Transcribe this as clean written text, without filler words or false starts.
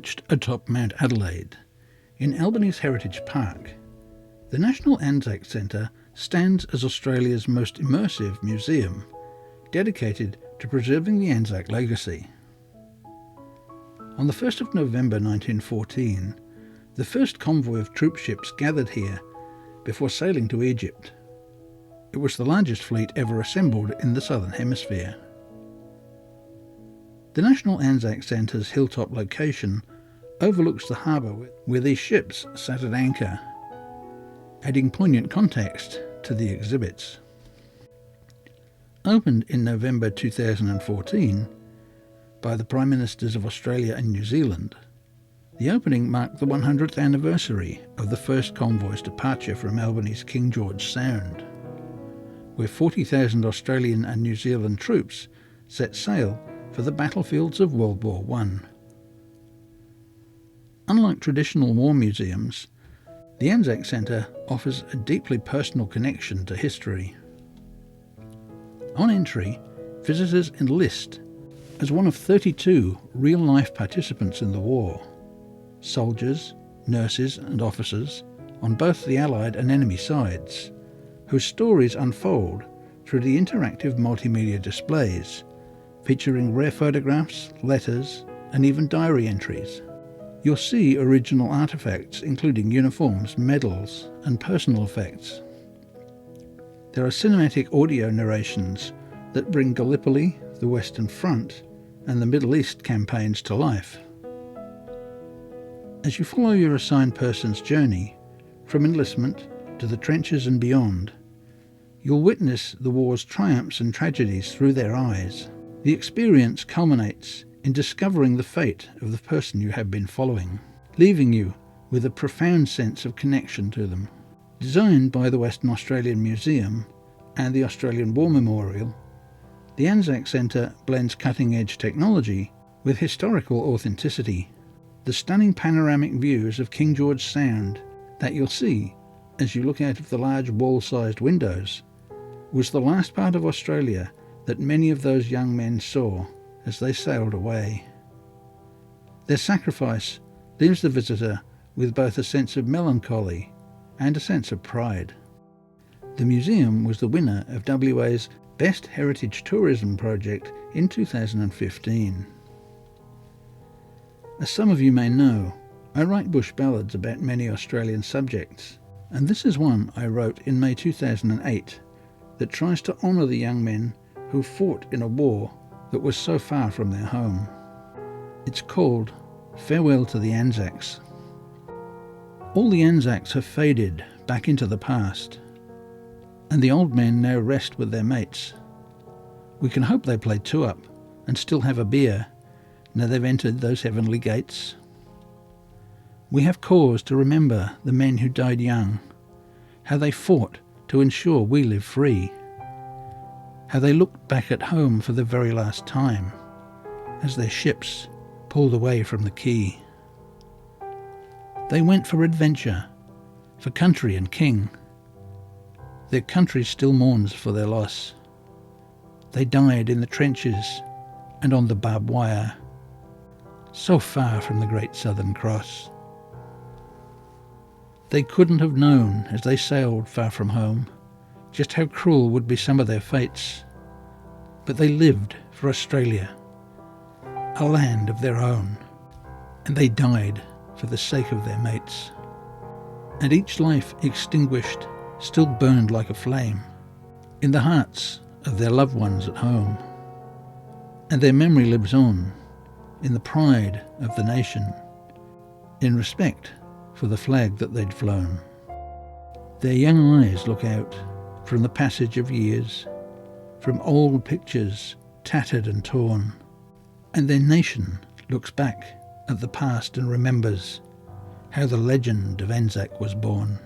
Perched atop Mount Adelaide, in Albany's Heritage Park, the National ANZAC Centre stands as Australia's most immersive museum, dedicated to preserving the ANZAC legacy. On the 1st of November 1914, the first convoy of troop ships gathered here before sailing to Egypt. It was the largest fleet ever assembled in the Southern Hemisphere. The National ANZAC Centre's hilltop location overlooks the harbour where these ships sat at anchor, adding poignant context to the exhibits. Opened in November 2014 by the Prime Ministers of Australia and New Zealand, the opening marked the 100th anniversary of the first convoy's departure from Albany's King George Sound, where 40,000 Australian and New Zealand troops set sail for the battlefields of World War I. Unlike traditional war museums, the ANZAC Centre offers a deeply personal connection to history. On entry, visitors enlist as one of 32 real-life participants in the war, soldiers, nurses and officers on both the Allied and enemy sides, whose stories unfold through the interactive multimedia displays featuring rare photographs, letters and even diary entries. You'll see original artefacts including uniforms, medals and personal effects. There are cinematic audio narrations that bring Gallipoli, the Western Front and the Middle East campaigns to life. As you follow your assigned person's journey, from enlistment to the trenches and beyond, you'll witness the war's triumphs and tragedies through their eyes. The experience culminates in discovering the fate of the person you have been following, leaving you with a profound sense of connection to them. Designed by the Western Australian Museum and the Australian War Memorial, the ANZAC Centre blends cutting-edge technology with historical authenticity. The stunning panoramic views of King George Sound that you'll see as you look out of the large wall-sized windows was the last part of Australia that many of those young men saw as they sailed away. Their sacrifice leaves the visitor with both a sense of melancholy and a sense of pride. The museum was the winner of WA's Best Heritage Tourism Project in 2015. As some of you may know, I write bush ballads about many Australian subjects, and this is one I wrote in May 2008 that tries to honour the young men who fought in a war that was so far from their home. It's called Farewell to the Anzacs. All the Anzacs have faded back into the past, and the old men now rest with their mates. We can hope they play two-up and still have a beer now they've entered those heavenly gates. We have cause to remember the men who died young, how they fought to ensure we live free, how they looked back at home for the very last time as their ships pulled away from the quay. They went for adventure, for country and king. Their country still mourns for their loss. They died in the trenches and on the barbed wire, so far from the great Southern Cross. They couldn't have known as they sailed far from home just how cruel would be some of their fates, but they lived for Australia, a land of their own, and they died for the sake of their mates. And each life extinguished still burned like a flame in the hearts of their loved ones at home, and their memory lives on in the pride of the nation, in respect for the flag that they'd flown. Their young eyes look out from the passage of years, from old pictures tattered and torn, and their nation looks back at the past and remembers how the legend of ANZAC was born.